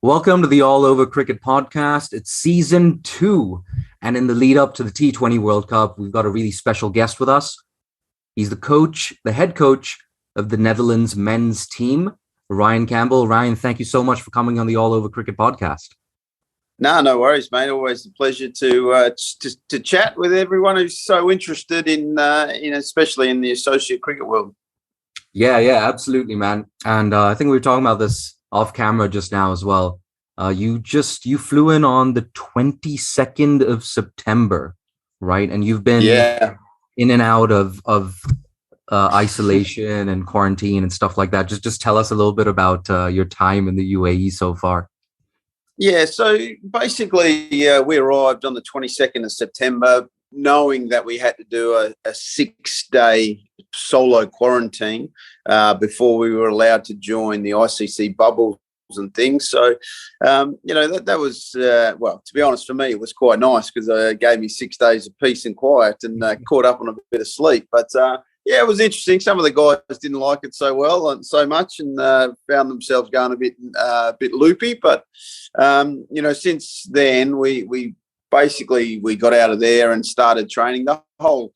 Welcome to the All Over Cricket podcast. It's season 2. And in the lead up to the T20 World Cup, we've got a really special guest with us. He's the head coach of the Netherlands men's team, Ryan Campbell. Ryan, thank you so much for coming on the All Over Cricket podcast. No worries, mate. Always a pleasure to chat with everyone who's so interested in especially in the associate cricket world. Yeah, absolutely, man. And I think we were talking about this off camera just now as well. You flew in on the 22nd of September, right? And you've been in and out of isolation and quarantine and stuff like that. Just tell us a little bit about your time in the UAE so far. Yeah, so basically we arrived on the 22nd of September, knowing that we had to do a 6-day solo quarantine before we were allowed to join the ICC bubbles and things. So, that was, well, to be honest, for me, it was quite nice because it gave me 6 days of peace and quiet and caught up on a bit of sleep. But, it was interesting. Some of the guys didn't like it so well and so much and found themselves going a bit loopy. But, since then, we basically got out of there and started training. The whole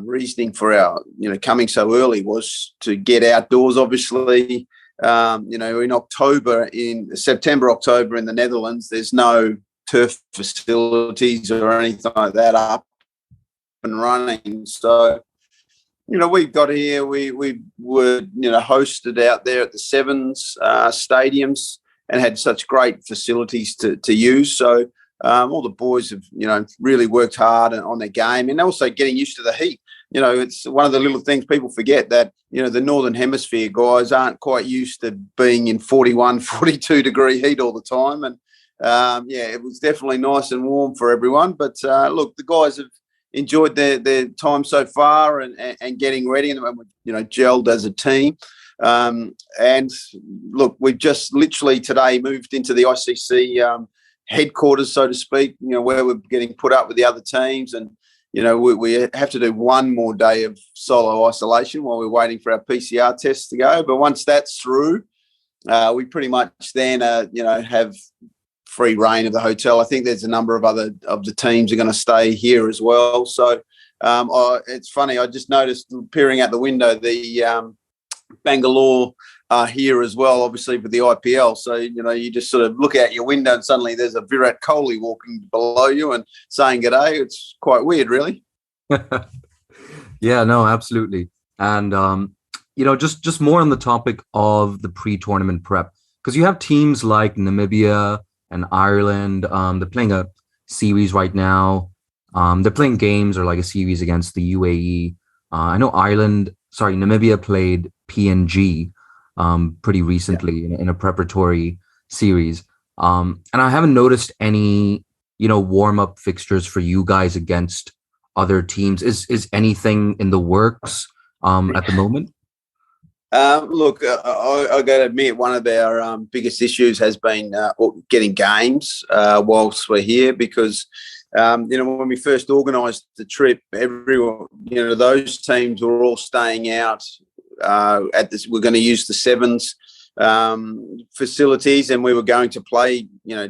reasoning for our, coming so early was to get outdoors, obviously. In September, October in the Netherlands, there's no turf facilities or anything like that up and running. So, we got here, we were, hosted out there at the Sevens stadiums and had such great facilities to use. So all the boys have, really worked hard on their game and also getting used to the heat. It's one of the little things people forget that, the Northern Hemisphere guys aren't quite used to being in 41, 42 degree heat all the time. And, it was definitely nice and warm for everyone. But, look, the guys have enjoyed their time so far and getting ready and, gelled as a team. And, look, we've just literally today moved into the ICC headquarters, so to speak, where we're getting put up with the other teams. And, we have to do one more day of solo isolation while we're waiting for our PCR tests to go. But once that's through, we pretty much then, have free reign of the hotel. I think there's a number of other of the teams are going to stay here as well. So it's funny. I just noticed peering out the window, the Bangalore are here as well, obviously for the IPL. So, you just sort of look out your window and suddenly there's a Virat Kohli walking below you and saying g'day. It's quite weird, really. Yeah, no, absolutely. And, just more on the topic of the pre-tournament prep, because you have teams like Namibia and Ireland. They're playing a series right now. They're playing games or like a series against the UAE. I know Namibia played PNG pretty recently in a preparatory series. And I haven't noticed any, warm-up fixtures for you guys against other teams. Is anything in the works at the moment? Look, I got to admit, one of our biggest issues has been getting games whilst we're here because, when we first organised the trip, everyone, those teams were all staying out at this. We're going to use the Sevens facilities and we were going to play,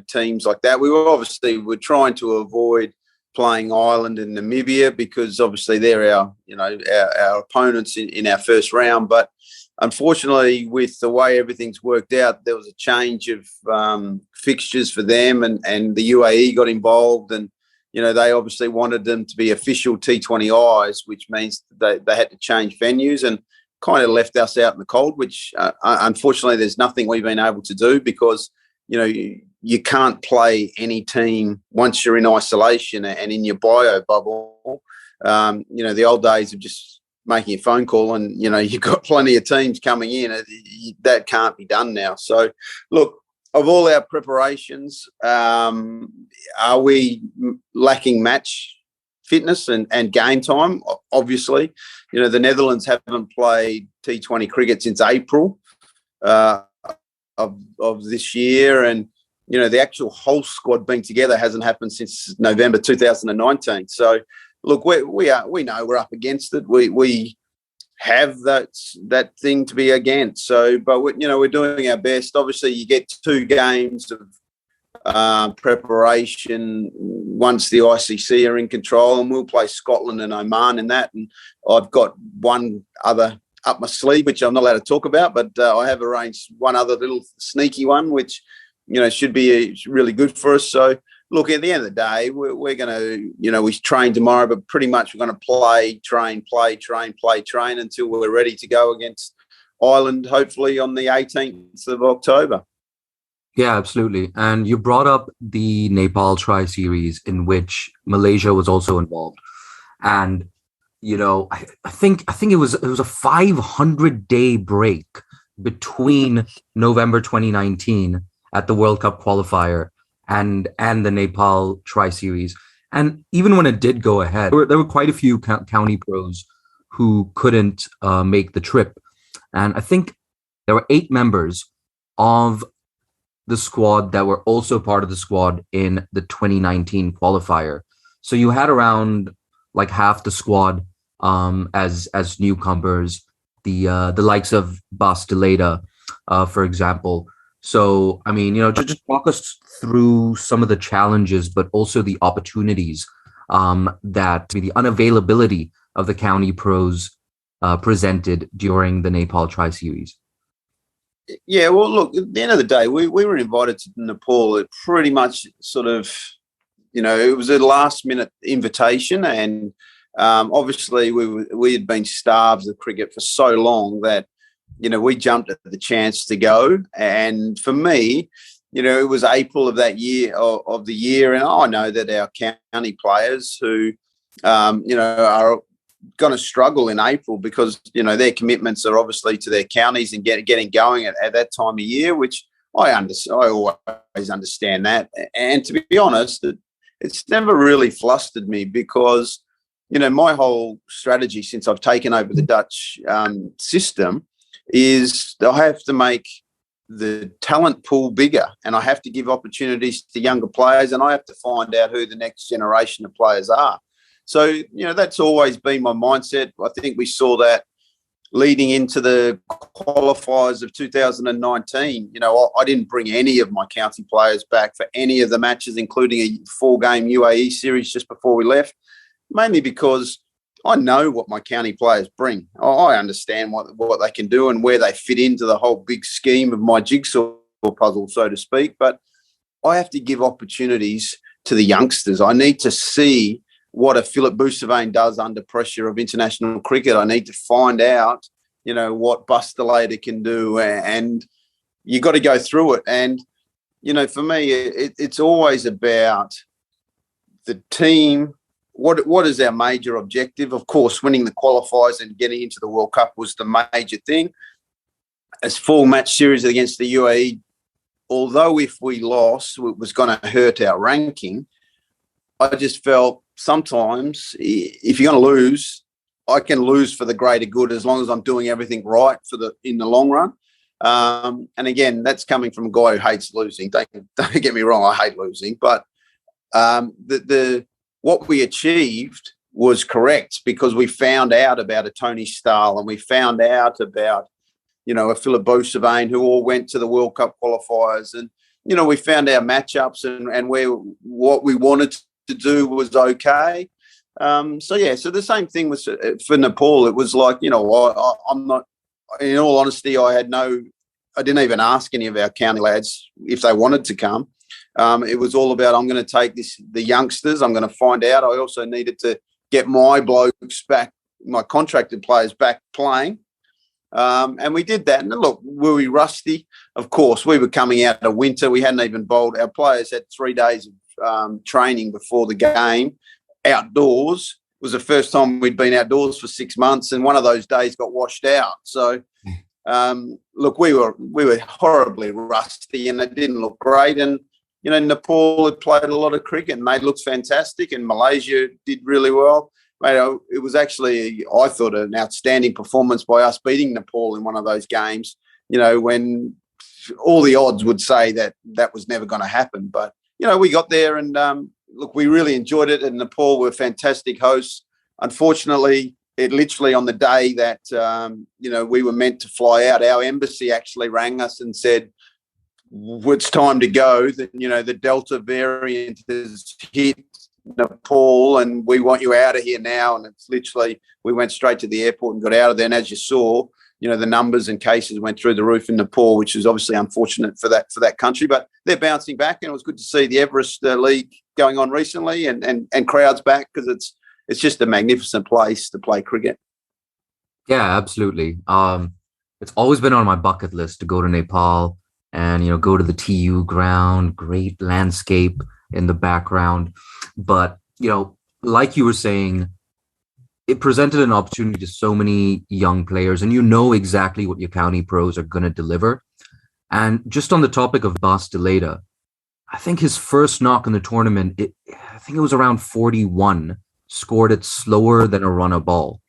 teams like that. We're trying to avoid playing Ireland and Namibia because obviously they're our opponents in our first round. But unfortunately, with the way everything's worked out, there was a change of fixtures for them and the UAE got involved and, they obviously wanted them to be official T20Is, which means they had to change venues and kind of left us out in the cold, which unfortunately there's nothing we've been able to do because, you can't play any team once you're in isolation and in your bio bubble. The old days of just making a phone call and, you've got plenty of teams coming in. That can't be done now. So, look, of all our preparations, are we lacking match fitness and game time? Obviously, the Netherlands haven't played T20 cricket since April of this year. And, the actual whole squad being together hasn't happened since November 2019. So, look, we know we're up against it. We have that thing to be against. So, but we're doing our best. Obviously, you get 2 games of preparation once the ICC are in control, and we'll play Scotland and Oman in that. And I've got one other up my sleeve, which I'm not allowed to talk about, but I have arranged one other little sneaky one, which should be really good for us. So, look, at the end of the day, we're going to, we train tomorrow, but pretty much we're going to play, train until we're ready to go against Ireland, hopefully on the 18th of October. Yeah, absolutely. And you brought up the Nepal tri-series in which Malaysia was also involved. And, I think it was a 500-day break between November 2019 at the World Cup qualifier and the Nepal tri-series. And even when it did go ahead, there were quite a few county pros who couldn't make the trip. And I think there were 8 members of the squad that were also part of the squad in the 2019 qualifier. So you had around like half the squad as newcomers, the likes of Bas de Leede, for example. So, I mean, just walk us through some of the challenges, but also the opportunities that the unavailability of the county pros presented during the Nepal tri-series. Yeah, well, look, at the end of the day, we were invited to Nepal. It pretty much sort of, it was a last-minute invitation, and obviously we had been starved of cricket for so long that, we jumped at the chance to go. And for me, it was April of that year, of the year, and I know that our county players who, are going to struggle in April because their commitments are obviously to their counties and getting going at that time of year, which I always understand that. And to be honest, it's never really flustered me because my whole strategy since I've taken over the Dutch system is I have to make the talent pool bigger, and I have to give opportunities to younger players, and I have to find out who the next generation of players are. So, that's always been my mindset. I think we saw that leading into the qualifiers of 2019. I didn't bring any of my county players back for any of the matches, including a 4-game UAE series just before we left, mainly because I know what my county players bring. I understand what they can do and where they fit into the whole big scheme of my jigsaw puzzle, so to speak. But I have to give opportunities to the youngsters. I need to see what a Philip Boussavein does under pressure of international cricket. I need to find out, what Bas de Leede can do, and you got to go through it. And, for me, it's always about the team. What is our major objective? Of course, winning the qualifiers and getting into the World Cup was the major thing. As 4-match series against the UAE, although if we lost, it was going to hurt our ranking, I just felt sometimes if you're going to lose, I can lose for the greater good as long as I'm doing everything right in the long run. And again, that's coming from a guy who hates losing. Don't get me wrong, I hate losing, but what we achieved was correct because we found out about a Tony Stahl and we found out about a Philip Boussavein who all went to the World Cup qualifiers, and we found our matchups and what we wanted to do was okay. So the same thing was for Nepal. It was like, I'm not, in all honesty, I didn't even ask any of our county lads if they wanted to come. It was all about, I'm going to take the youngsters. I'm going to find out. I also needed to get my blokes back, my contracted players back playing. And we did that. And look, were we rusty? Of course, we were coming out of winter. We hadn't even bowled. Our players had 3 days of training before the game outdoors. It was the first time we'd been outdoors for 6 months, and one of those days got washed out. So, look, we were horribly rusty, and it didn't look great. And Nepal had played a lot of cricket, and they looked fantastic, and Malaysia did really well. Mate, it was actually, I thought, an outstanding performance by us beating Nepal in one of those games. When all the odds would say that was never going to happen, but we got there, and look, we really enjoyed it, and Nepal were fantastic hosts. Unfortunately, it literally on the day that, we were meant to fly out, our embassy actually rang us and said, it's time to go. The Delta variant has hit Nepal and we want you out of here now. And it's literally, we went straight to the airport and got out of there. And as you saw, the numbers and cases went through the roof in Nepal, which is obviously unfortunate for that country. But they're bouncing back, and it was good to see the Everest League going on recently and crowds back, because it's just a magnificent place to play cricket. Yeah, absolutely. It's always been on my bucket list to go to Nepal and, go to the TU ground, great landscape in the background. But, like you were saying, it presented an opportunity to so many young players, and exactly what your county pros are going to deliver. And just on the topic of Bas de Leede, I think his first knock in the tournament, I think it was around 41, scored it slower than a runner ball,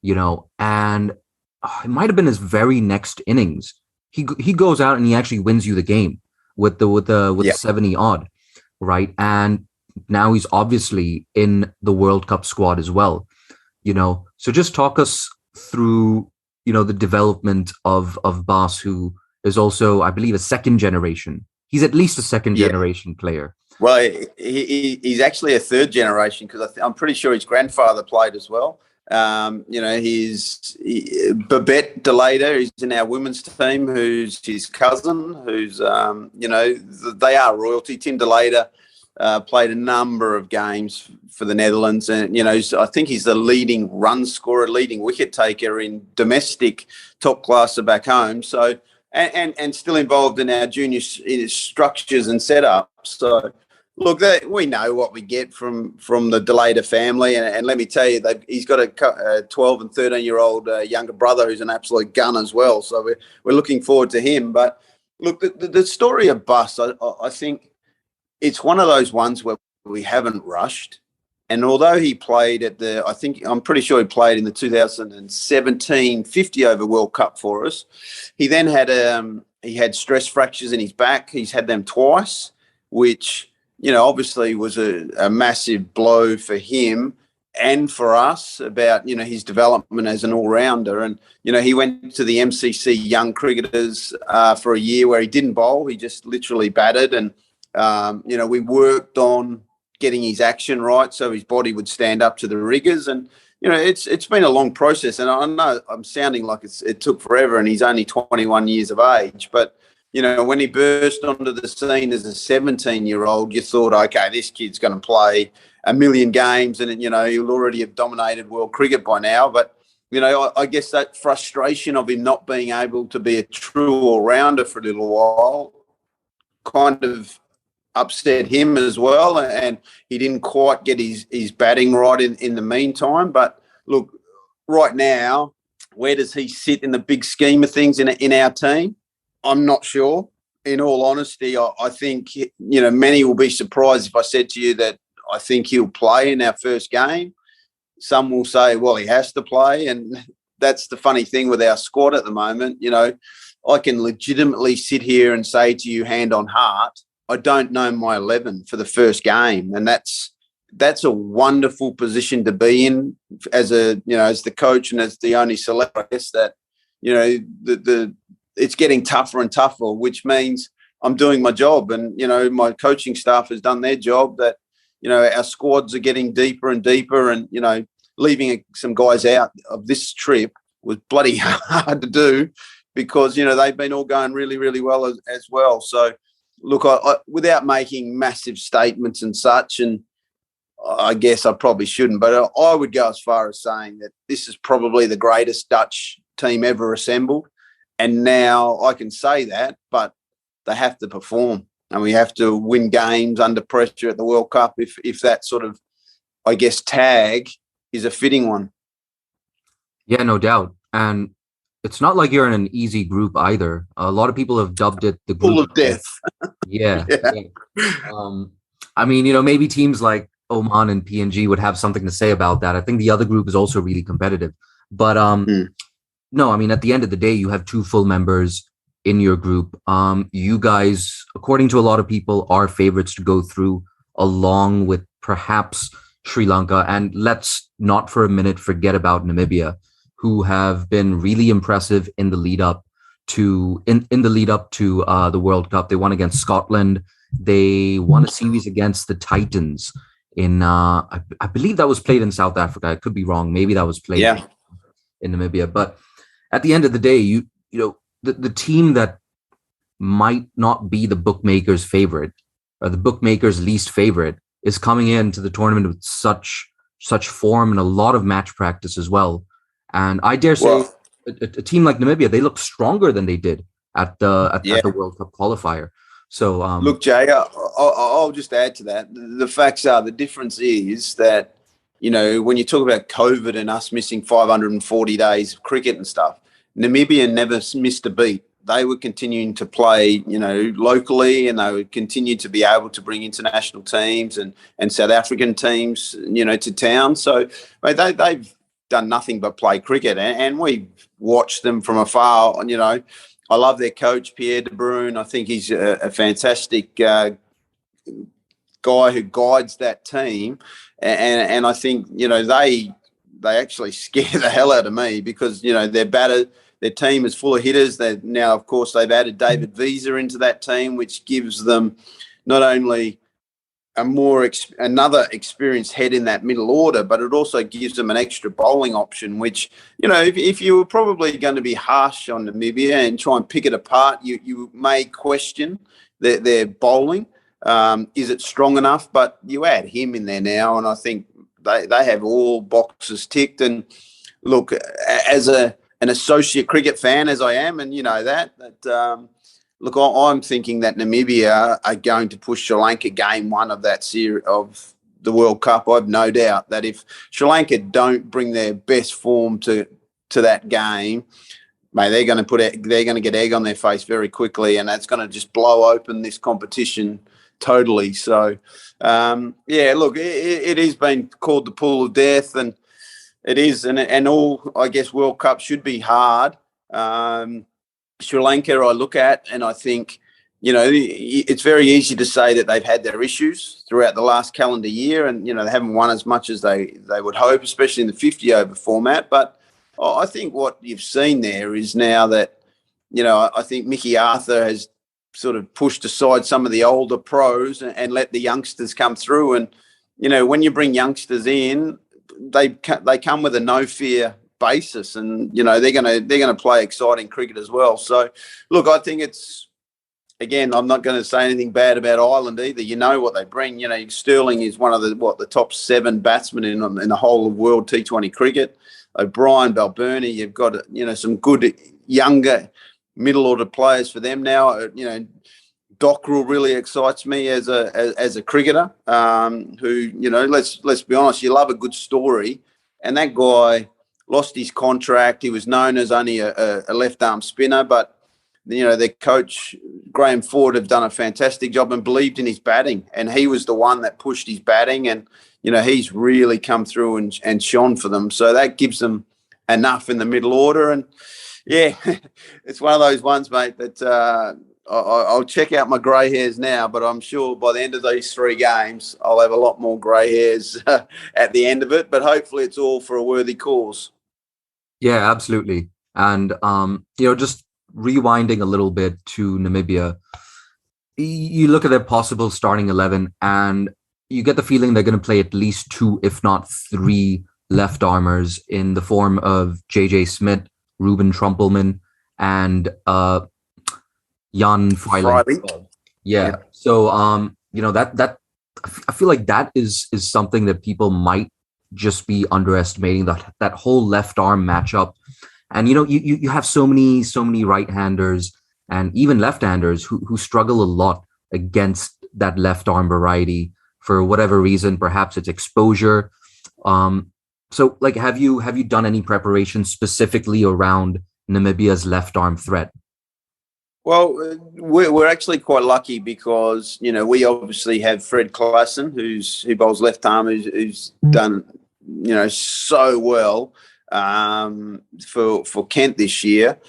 and it might have been his very next innings. He goes out and he actually wins you the game with the 70 odd, right? And now he's obviously in the World Cup squad as well. So just talk us through, the development of Bas, who is also, I believe, a second generation. He's at least a second generation player. Well, he's actually a third generation, because I'm pretty sure his grandfather played as well. He's Babette de Leede, who's in our women's team, who's his cousin, who's, they are royalty. Tim de Leede played a number of games for the Netherlands, and I think he's the leading run scorer, leading wicket taker in domestic top class back home. So and still involved in our junior structures and setups. So look, we know what we get from the de Leede family, and let me tell you, he's got a 12 and 13-year-old younger brother who's an absolute gun as well. So we're looking forward to him. But look, the story of Bas, I think it's one of those ones where we haven't rushed. And although he played I'm pretty sure he played in the 2017 50 over World Cup for us. He then had stress fractures in his back. He's had them twice, which, obviously was a massive blow for him and for us about, his development as an all-rounder. And, he went to the MCC Young Cricketers for a year where he didn't bowl. He just literally batted. And, we worked on getting his action right so his body would stand up to the rigours. And, it's been a long process. And I know I'm sounding like it took forever, and he's only 21 years of age. But, when he burst onto the scene as a 17-year-old, you thought, okay, this kid's going to play a million games and, he'll already have dominated world cricket by now. But, I guess that frustration of him not being able to be a true all-rounder for a little while kind of upset him as well, and he didn't quite get his batting right in the meantime. But look, right now, where does he sit in the big scheme of things in our team? I'm not sure. In all honesty, I think, many will be surprised if I said to you that I think he'll play in our first game. Some will say, well, he has to play. And that's the funny thing with our squad at the moment. I can legitimately sit here and say to you, hand on heart, I don't know my 11 for the first game. And that's a wonderful position to be in as as the coach and as the only select, I guess, that, it's getting tougher and tougher, which means I'm doing my job. And, my coaching staff has done their job, that, our squads are getting deeper and deeper, and, leaving some guys out of this trip was bloody hard to do, because, they've been all going really, really well as well. So, look, I without making massive statements and such, and I guess I probably shouldn't, but I would go as far as saying that this is probably the greatest Dutch team ever assembled. And now I can say that, but they have to perform, and we have to win games under pressure at the World Cup if that sort of, I guess, tag is a fitting one. Yeah, no doubt. And it's not like you're in an easy group either. A lot of people have dubbed it the group full of death. Yeah. I mean, maybe teams like Oman and PNG would have something to say about that. I think the other group is also really competitive. But no, I mean, at the end of the day, you have two full members in your group. You guys, according to a lot of people, are favorites to go through, along with perhaps Sri Lanka, and let's not for a minute forget about Namibia, who have been really impressive in the lead up to the World Cup. They won against Scotland. They won a series against the Titans in I believe that was played in South Africa. I could be wrong. Maybe that was played in Namibia. But at the end of the day, the team that might not be the bookmaker's favorite or the bookmaker's least favorite is coming into the tournament with such form and a lot of match practice as well. And I dare say a team like Namibia, they look stronger than they did at the World Cup qualifier. So look, Jay, I'll just add to that. The facts are, the difference is that, when you talk about COVID and us missing 540 days of cricket and stuff, Namibia never missed a beat. They were continuing to play, locally, and they would continue to be able to bring international teams and South African teams, to town. So they've done nothing but play cricket, and we watched them from afar. I love their coach, Pierre de Bruyne. I think he's a fantastic guy who guides that team, and I think they actually scare the hell out of me because their batter. Their team is full of hitters. Now, of course, they've added David Visa into that team, which gives them not only another experienced head in that middle order, but it also gives them an extra bowling option, which, if you were probably going to be harsh on Namibia and try and pick it apart, you may question their bowling. Is it strong enough? But you add him in there now, and I think they have all boxes ticked. And look, as an associate cricket fan as I am, and look, I'm thinking that Namibia are going to push Sri Lanka game one of that series of the World Cup. I've no doubt that if Sri Lanka don't bring their best form to that game, mate, they're going to get egg on their face very quickly, and that's going to just blow open this competition totally. So, look, it has been called the pool of death, and it is, and all, I guess, World Cup should be hard. Sri Lanka I look at and I think, it's very easy to say that they've had their issues throughout the last calendar year and, they haven't won as much as they would hope, especially in the 50-over format. But I think what you've seen there is now that, I think Mickey Arthur has sort of pushed aside some of the older pros and let the youngsters come through. And, when you bring youngsters in, they come with a no fear basis, and they're gonna play exciting cricket as well. So, look, I think it's, again, I'm not going to say anything bad about Ireland either. You know what they bring. Sterling is one of the top 7 batsmen in the whole of world T20 cricket. O'Brien, Balbirnie, you've got some good younger middle order players for them now. Dockrell really excites me as a cricketer, who, let's be honest, you love a good story. And that guy lost his contract. He was known as only a left-arm spinner, but, their coach, Graham Ford, have done a fantastic job and believed in his batting. And he was the one that pushed his batting, and, he's really come through and shone for them. So that gives them enough in the middle order. And, yeah, it's one of those ones, mate, that I'll check out my grey hairs now, but I'm sure by the end of these 3 games, I'll have a lot more grey hairs at the end of it. But hopefully it's all for a worthy cause. Yeah, absolutely. And, just rewinding a little bit to Namibia, you look at their possible starting 11 and you get the feeling they're going to play at least 2, if not 3 left armers in the form of JJ Smith, Ruben Trumpelman, and Jan Freiling. Yeah. So, that I feel like that is something that people might just be underestimating, that whole left arm matchup. And, you have so many right-handers and even left-handers who struggle a lot against that left arm variety for whatever reason. Perhaps it's exposure. So, like, have you done any preparation specifically around Namibia's left arm threat? Well, we're actually quite lucky because, we obviously have Fred Klassen, who bowls left arm, who's done, so well for Kent this year.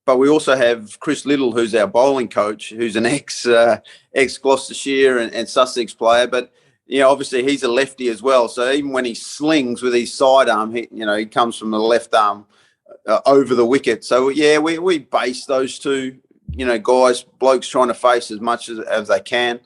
But we also have Chris Little, who's our bowling coach, who's an ex Gloucestershire and Sussex player. But, obviously he's a lefty as well. So even when he slings with his sidearm, he comes from the left arm over the wicket. So yeah, we base those two, blokes trying to face as much as they can.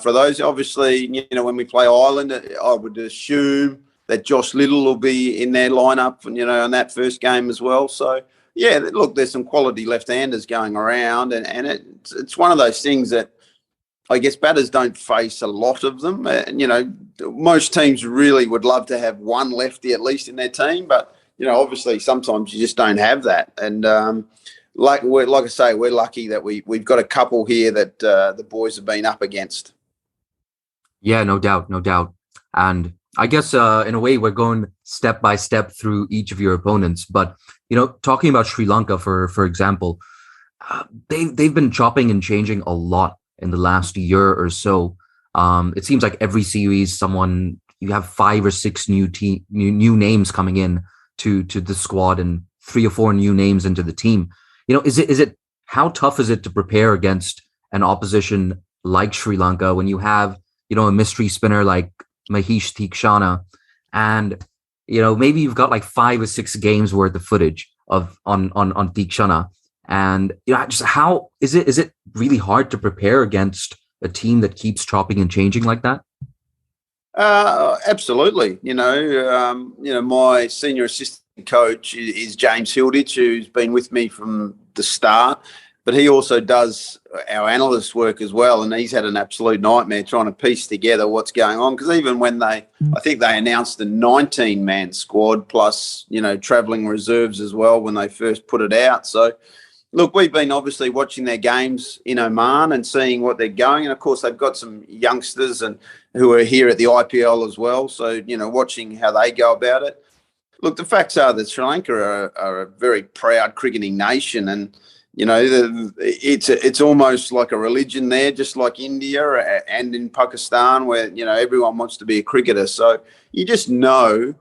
For those, obviously, when we play Ireland, I would assume that Josh Little will be in their lineup, in that first game as well. So yeah, look, there's some quality left-handers going around, and it's one of those things that I guess batters don't face a lot of them. Most teams really would love to have one lefty at least in their team, but obviously sometimes you just don't have that. And like I say, we're lucky that we've got a couple here that the boys have been up against. Yeah, no doubt, no doubt. And I guess in a way we're going step by step through each of your opponents. But talking about Sri Lanka, for example, they've been chopping and changing a lot in the last year or so. It seems like every series, you have 5 or 6 new names coming in to the squad, and 3 or 4 new names into the team. Is it how tough is it to prepare against an opposition like Sri Lanka when you have a mystery spinner like Mahesh Theekshana, and maybe you've got like 5 or 6 games worth of footage on Theekshana, and just how is it really hard to prepare against a team that keeps chopping and changing like that? Absolutely. My senior assistant coach is James Hilditch, who's been with me from the start, but he also does our analyst work as well. And he's had an absolute nightmare trying to piece together what's going on. Because even when I think they announced a 19-man squad plus, travelling reserves as well when they first put it out. So, look, we've been obviously watching their games in Oman and seeing what they're going. And, of course, they've got some youngsters who are here at the IPL as well. So, watching how they go about it. Look, the facts are that Sri Lanka are a very proud cricketing nation, and it's almost like a religion there, just like India and in Pakistan, where everyone wants to be a cricketer. So you just know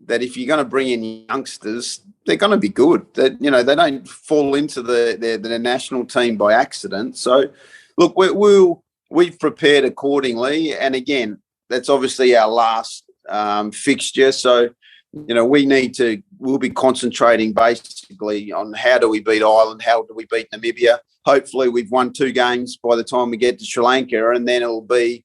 that if you're going to bring in youngsters, they're going to be good. That they don't fall into the national team by accident. So look, we've prepared accordingly, and again, that's obviously our last fixture. So we'll be concentrating basically on how do we beat Ireland, how do we beat Namibia. Hopefully we've won 2 games by the time we get to Sri Lanka, and then it'll be,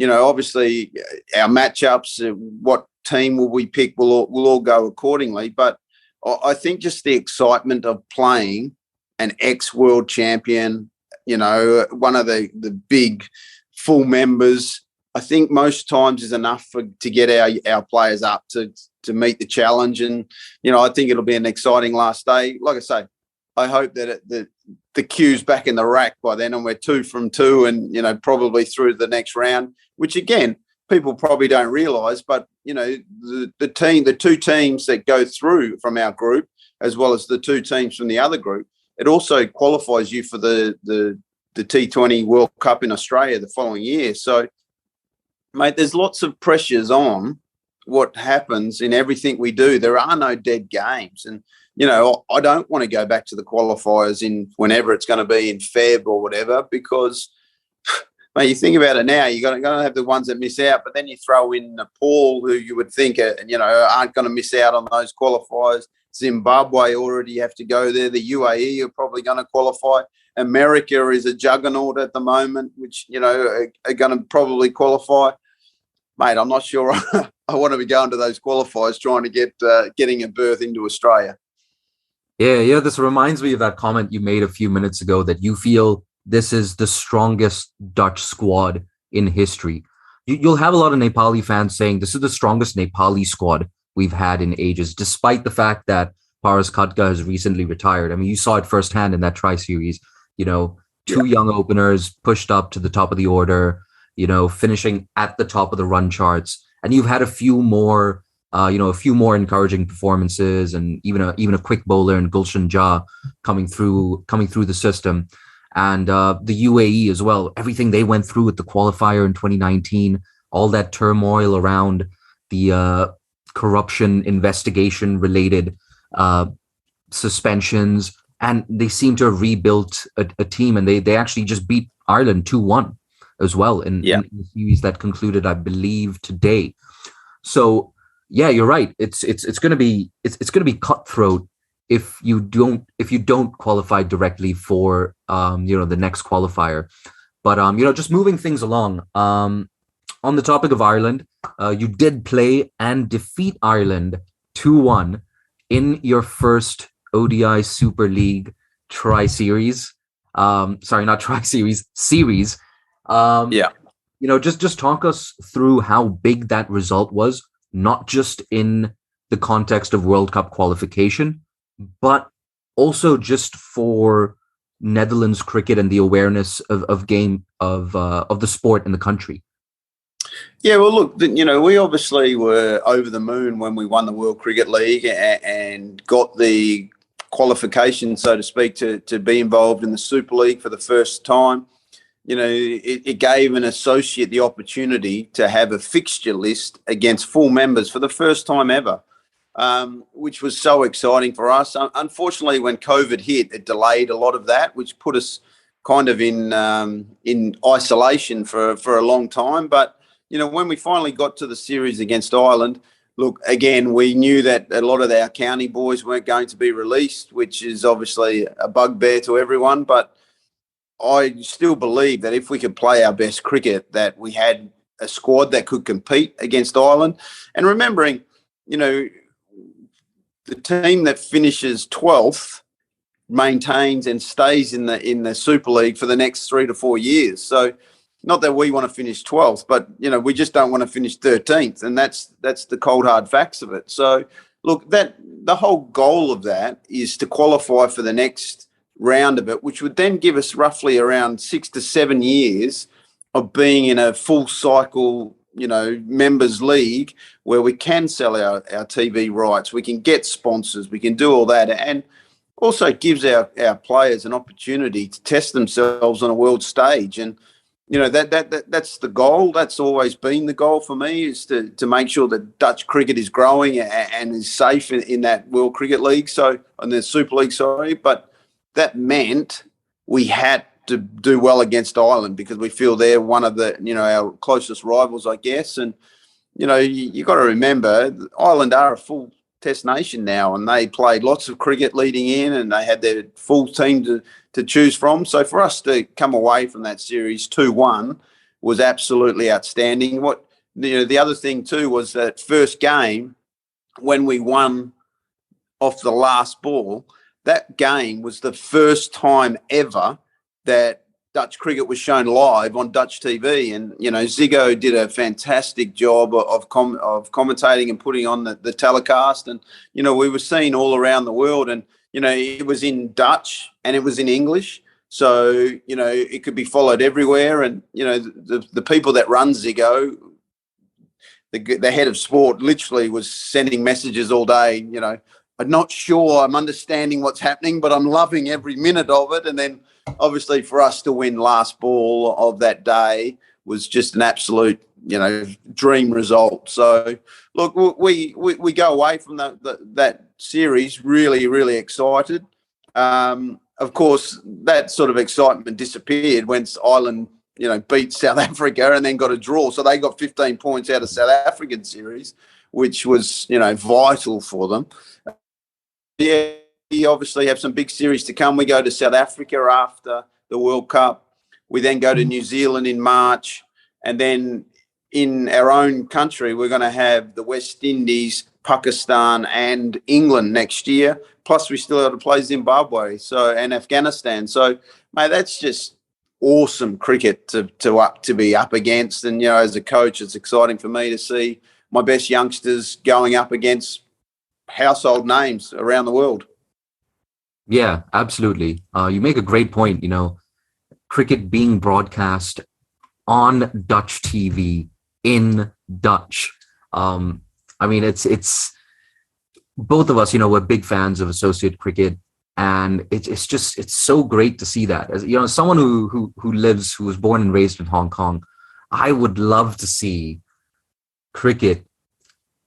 obviously our matchups, what team will we pick, we'll all go accordingly. But I think just the excitement of playing an ex-world champion, one of the big full members, I think most times is enough to get our players up to meet the challenge. And, I think it'll be an exciting last day. Like I say, I hope that the queue's back in the rack by then and we're 2 from 2 and, probably through to the next round, which again, people probably don't realise, but, the 2 teams that go through from our group, as well as the 2 teams from the other group, it also qualifies you for the T20 World Cup in Australia the following year. So, mate, there's lots of pressures on what happens in everything we do. There are no dead games. And, I don't want to go back to the qualifiers in whenever it's going to be in Feb or whatever, because, mate, you think about it now, you're going to have the ones that miss out, but then you throw in Nepal, who you would think, aren't going to miss out on those qualifiers. Zimbabwe already have to go there. The UAE are probably going to qualify. America is a juggernaut at the moment, which, are going to probably qualify. Mate, I'm not sure I want to be going to those qualifiers trying to getting a berth into Australia. Yeah. This reminds me of that comment you made a few minutes ago that you feel this is the strongest Dutch squad in history. You'll have a lot of Nepali fans saying this is the strongest Nepali squad we've had in ages, despite the fact that Paras Khatka has recently retired. I mean, you saw it firsthand in that tri-series, 2 young openers pushed up to the top of the order, finishing at the top of the run charts. And you've had a few more encouraging performances, and even a quick bowler in Gulshan Jah coming through the system. And the UAE as well, everything they went through with the qualifier in 2019, all that turmoil around the corruption investigation related suspensions, and they seem to have rebuilt a team, and they actually just beat Ireland 2-1. as well in, Yeah. in the series that concluded, I believe, today. So yeah, you're right. It's going to be it's going to be cutthroat if you don't qualify directly for the next qualifier. But just moving things along. On the topic of Ireland, you did play and defeat Ireland 2-1 in your first ODI Super League tri-series. Sorry, not tri-series, series. Yeah. Just talk us through how big that result was, not just in the context of World Cup qualification, but also just for Netherlands cricket and the awareness of the sport in the country. Yeah, well, look, we obviously were over the moon when we won the World Cricket League and got the qualification, so to speak, to be involved in the Super League for the first time. It gave an associate the opportunity to have a fixture list against full members for the first time ever, which was so exciting for us. Unfortunately, when COVID hit, it delayed a lot of that, which put us kind of in isolation for a long time. But when we finally got to the series against Ireland, look, again, we knew that a lot of our county boys weren't going to be released, which is obviously a bugbear to everyone. But I still believe that if we could play our best cricket, that we had a squad that could compete against Ireland. And remembering, the team that finishes 12th maintains and stays in the Super League for the next 3 to 4 years. So not that we want to finish 12th, but we just don't want to finish 13th, and that's the cold hard facts of it. So look, that the whole goal of that is to qualify for the next round of it, which would then give us roughly around 6 to 7 years of being in a full cycle members league where we can sell our TV rights, we can get sponsors, we can do all that, and also gives our players an opportunity to test themselves on a world stage. And that's the goal. That's always been the goal for me, is to make sure that Dutch cricket is growing and is safe in that World Cricket League, so in the Super League, sorry. But that meant we had to do well against Ireland because we feel they're one of the our closest rivals, I guess. And you got to remember, Ireland are a full Test nation now, and they played lots of cricket leading in, and they had their full team to choose from. So for us to come away from that series 2-1 was absolutely outstanding. What the other thing too was that first game when we won off the last ball, that game was the first time ever that Dutch cricket was shown live on Dutch TV, and Ziggo did a fantastic job of commentating and putting on the telecast, and we were seen all around the world, and it was in Dutch and it was in English, so it could be followed everywhere, and the people that run Ziggo, the head of sport, literally was sending messages all day. I'm not sure I'm understanding what's happening, but I'm loving every minute of it. And then obviously for us to win last ball of that day was just an absolute, dream result. So look, we go away from that series really, really excited. Of course, that sort of excitement disappeared once Ireland, beat South Africa and then got a draw. So they got 15 points out of South African series, which was, vital for them. Yeah, we obviously have some big series to come. We go to South Africa after the World Cup. We then go to New Zealand in March. And then in our own country, we're going to have the West Indies, Pakistan and England next year. Plus, we still have to play Zimbabwe and Afghanistan. So, mate, that's just awesome cricket to be up against. And, as a coach, it's exciting for me to see my best youngsters going up against household names around the world. Yeah, absolutely. You make a great point. Cricket being broadcast on Dutch TV in Dutch. It's both of us. We're big fans of associate cricket, and it's so great to see that. As someone who was born and raised in Hong Kong, I would love to see cricket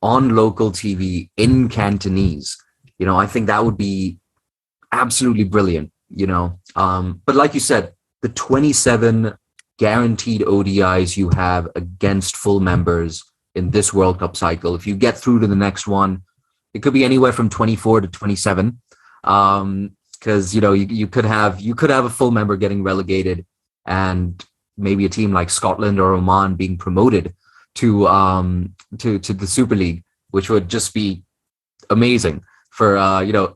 on local TV in Cantonese. I think that would be absolutely brilliant, but like you said, the 27 guaranteed ODIs you have against full members in this World Cup cycle. If you get through to the next one, it could be anywhere from 24 to 27. Because you could have a full member getting relegated, and maybe a team like Scotland or Oman being promoted to the Super League, which would just be amazing for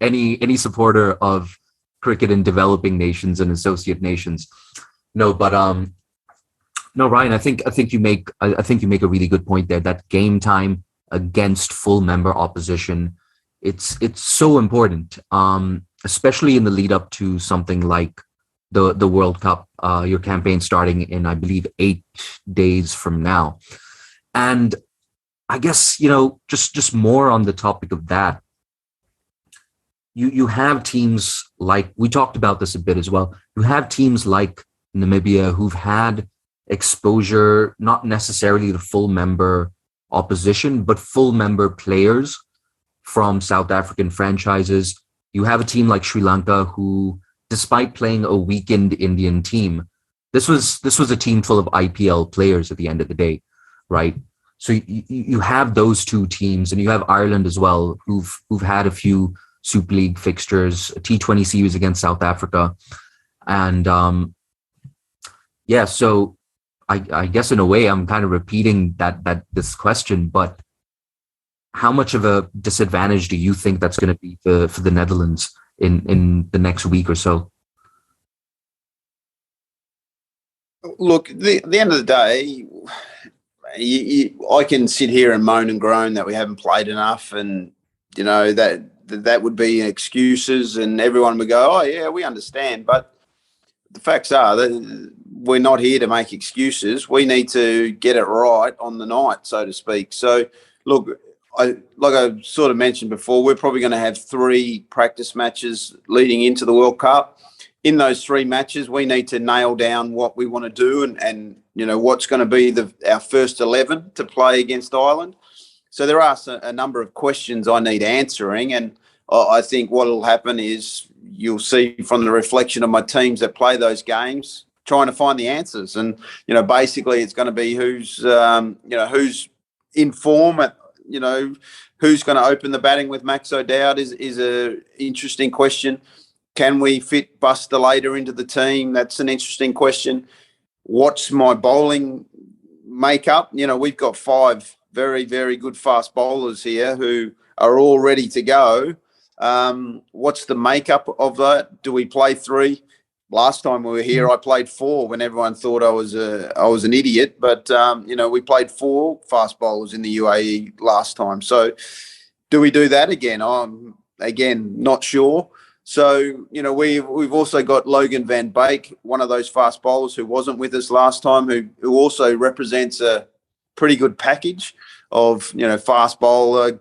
any supporter of cricket in developing nations and associate nations. No, but no, Ryan, I think you make a really good point there. That game time against full member opposition, it's so important, especially in the lead up to something like the World Cup. Your campaign starting in, I believe, 8 days from now, and I guess just more on the topic of that. You have teams like, we talked about this a bit as well. You have teams like Namibia who've had exposure, not necessarily to full member opposition, but full member players from South African franchises. You have a team like Sri Lanka who, despite playing a weakened Indian team, this was a team full of IPL players at the end of the day, right? So you have those two teams, and you have Ireland as well, who've had a few Super League fixtures, a T20 series against South Africa, and so I guess in a way I'm kind of repeating that this question, but how much of a disadvantage do you think that's going to be for the Netherlands in the next week or so? Look, the end of the day, I can sit here and moan and groan that we haven't played enough, and that would be excuses, and everyone would go, "Oh yeah, we understand." But the facts are that we're not here to make excuses. We need to get it right on the night, so to speak. So, look, like I sort of mentioned before, we're probably going to have 3 practice matches leading into the World Cup. In those 3 matches, we need to nail down what we want to do and what's going to be our first 11 to play against Ireland. So there are a number of questions I need answering, and I think what will happen is you'll see from the reflection of my teams that play those games trying to find the answers. And basically it's going to be who's in form at who's going to open the batting with Max O'Dowd is a interesting question. Can we fit Bas de Leede into the team? That's an interesting question. What's my bowling makeup? We've got 5 very, very good fast bowlers here who are all ready to go. What's the makeup of that? Do we play 3? Last time we were here, I played 4 when everyone thought I was an idiot. But we played 4 fast bowlers in the UAE last time. So do we do that again? I'm not sure. So we've also got Logan van Beek, one of those fast bowlers who wasn't with us last time, who also represents a pretty good package of fast bowler,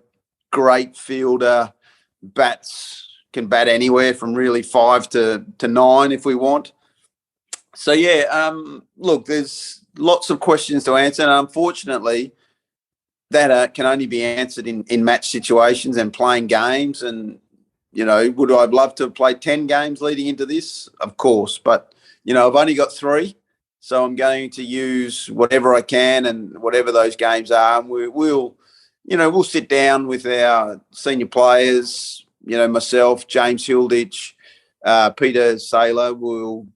great fielder, can bat anywhere from really 5 to 9 if we want. So look, there's lots of questions to answer, and unfortunately that can only be answered in match situations and playing games. And would I love to have played 10 games leading into this? Of course, but I've only got 3, so I'm going to use whatever I can and whatever those games are. And we'll sit down with our senior players, myself, James Hilditch, Peter Saylor. We'll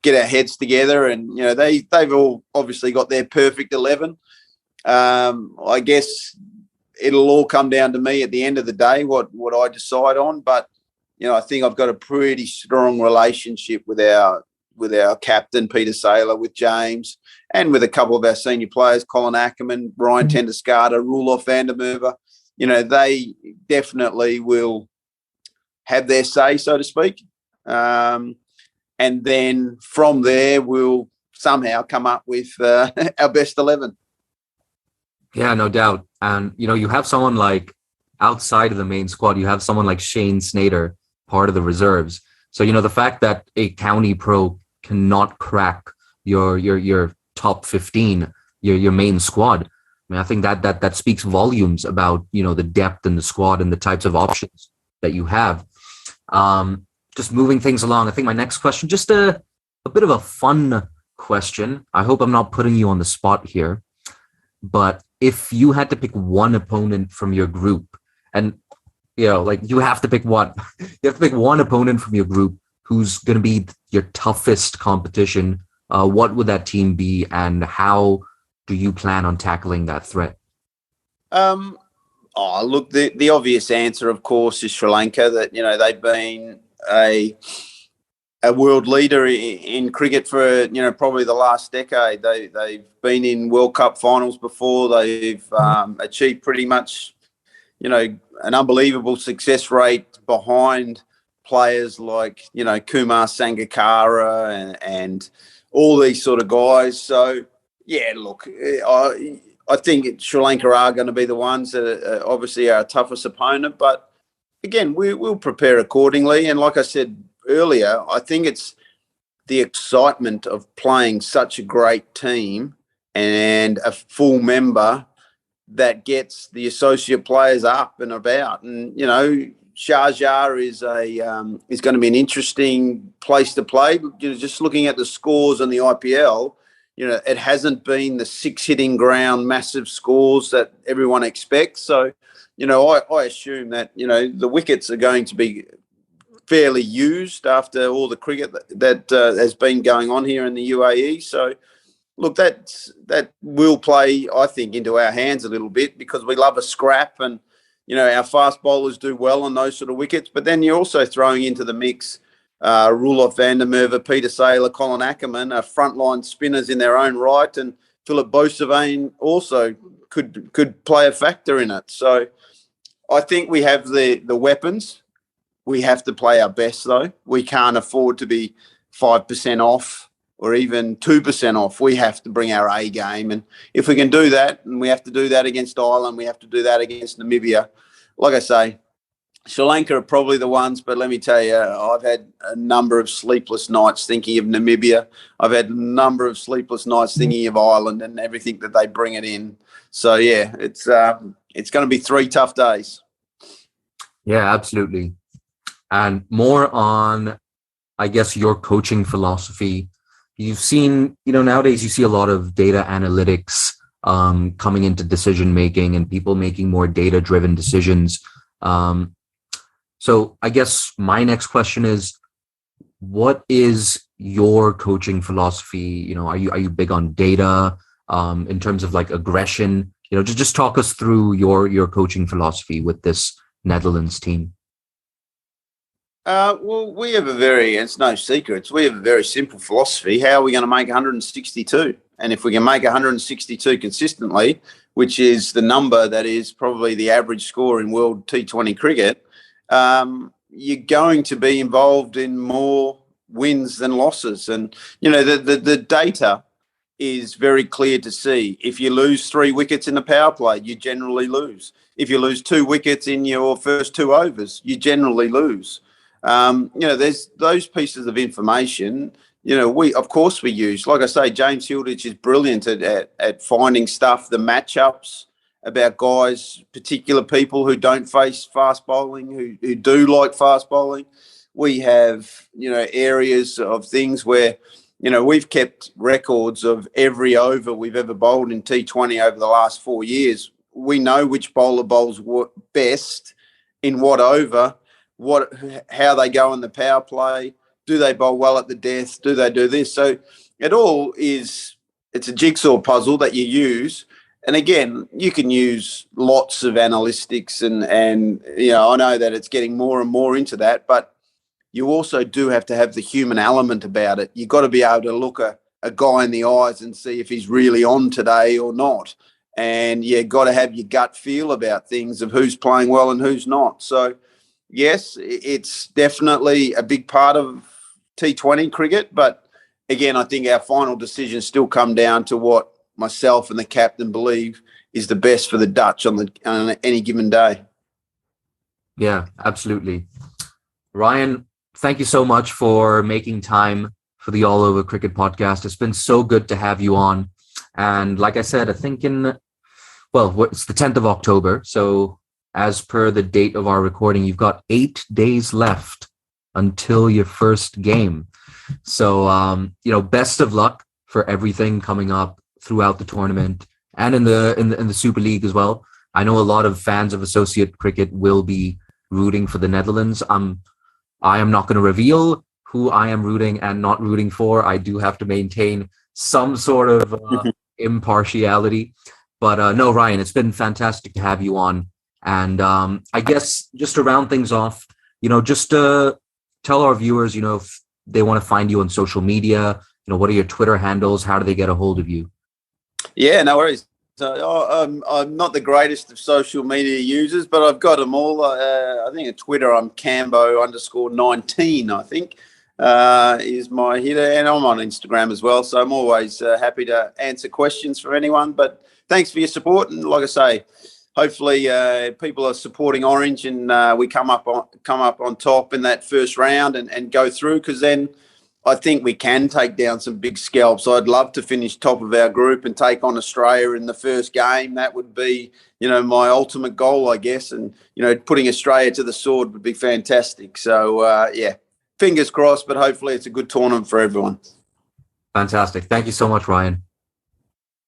get our heads together, and they've all obviously got their perfect 11. I guess it'll all come down to me at the end of the day, what I decide on. But I think I've got a pretty strong relationship with our captain Peter Saylor, with James, and with a couple of our senior players, Colin Ackerman, Ryan Tendescata, Roelof van der Merwe. They definitely will have their say, so to speak. And then from there, we'll somehow come up with our best 11. Yeah, no doubt. And, you have someone like, outside of the main squad, you have someone like Shane Snader, part of the reserves. So, the fact that a county pro cannot crack your top 15, your main squad, I think that speaks volumes about, the depth in the squad and the types of options that you have. Just moving things along, I think my next question, just a bit of a fun question. I hope I'm not putting you on the spot here, but if you had to pick one opponent from your group, and like you have to pick one, you have to pick one opponent from your group who's going to be your toughest competition. What would that team be, and how do you plan on tackling that threat? Look, the obvious answer, of course, is Sri Lanka. That they've been a world leader in cricket for probably the last decade. They've been in World Cup finals before. They've achieved pretty much an unbelievable success rate behind players like Kumar Sangakkara and all these sort of guys. So yeah, look, I think Sri Lanka are going to be the ones that are obviously our toughest opponent. But again, we'll prepare accordingly. And like I said earlier, I think it's the excitement of playing such a great team and a full member that gets the associate players up and about. And Sharjah is going to be an interesting place to play. Just looking at the scores in the IPL, it hasn't been the six-hitting ground, massive scores that everyone expects. So, I assume that, the wickets are going to be fairly used after all the cricket that has been going on here in the UAE. So, look, that will play, I think, into our hands a little bit because we love a scrap and, our fast bowlers do well on those sort of wickets. But then you're also throwing into the mix Roelof van der Merwe, Peter Saylor, Colin Ackerman are frontline spinners in their own right, and Philip Boussaint also could play a factor in it. So I think we have the weapons. We have to play our best, though. We can't afford to be 5% off or even 2% off. We have to bring our A game. And if we can do that, and we have to do that against Ireland, we have to do that against Namibia. Like I say, Sri Lanka are probably the ones, but let me tell you, I've had a number of sleepless nights thinking of Namibia. I've had a number of sleepless nights thinking of Ireland and everything that they bring it in. So, yeah, it's going to be 3 tough days. Yeah, absolutely. And more on, I guess, your coaching philosophy. You've seen, nowadays you see a lot of data analytics coming into decision making and people making more data-driven decisions. So I guess my next question is, what is your coaching philosophy? Are you big on data in terms of like aggression? Just talk us through your coaching philosophy with this Netherlands team. Well, we have it's no secret, we have a very simple philosophy. How are we going to make 162? And if we can make 162 consistently, which is the number that is probably the average score in World T20 cricket, you're going to be involved in more wins than losses. And, the data is very clear to see. If you lose 3 wickets in the power play, you generally lose. If you lose 2 wickets in your first 2 overs, you generally lose. There's those pieces of information, we use. Like I say, James Hilditch is brilliant at finding stuff, the matchups about guys, particular people who don't face fast bowling, who do like fast bowling. We have, areas of things where, we've kept records of every over we've ever bowled in T20 over the last 4 years. We know which bowler bowls best in what over, how they go in the power play. Do they bowl well at the death? Do they do this? So it's a jigsaw puzzle that you use. And again, you can use lots of analytics and I know that it's getting more and more into that, but you also do have to have the human element about it. You've got to be able to look a guy in the eyes and see if he's really on today or not. And you've got to have your gut feel about things of who's playing well and who's not. So, yes, it's definitely a big part of T20 cricket. But, again, I think our final decisions still come down to what myself and the captain believe is the best for the Dutch on any given day. Yeah, absolutely. Ryan, thank you so much for making time for the All Over Cricket podcast. It's been so good to have you on. And like I said, I think it's the 10th of October. So as per the date of our recording, you've got 8 days left until your first game. So, best of luck for everything coming up throughout the tournament and in the Super League as well. I know a lot of fans of associate cricket will be rooting for the Netherlands. I am not going to reveal who I am rooting and not rooting for. I do have to maintain some sort of impartiality. But no, Ryan, it's been fantastic to have you on. And I guess just to round things off, just to tell our viewers, if they want to find you on social media, what are your Twitter handles? How do they get a hold of you? Yeah, no worries. So I'm not the greatest of social media users, but I've got them all. I think at Twitter I'm Cambo_19, I think, is my hitter. And I'm on Instagram as well. So I'm always happy to answer questions for anyone. But thanks for your support. And like I say, hopefully people are supporting Orange and we come up on top in that first round and go through, because then I think we can take down some big scalps. I'd love to finish top of our group and take on Australia in the first game. That would be, my ultimate goal, I guess. And, putting Australia to the sword would be fantastic. So, yeah, fingers crossed, but hopefully it's a good tournament for everyone. Fantastic. Thank you so much, Ryan.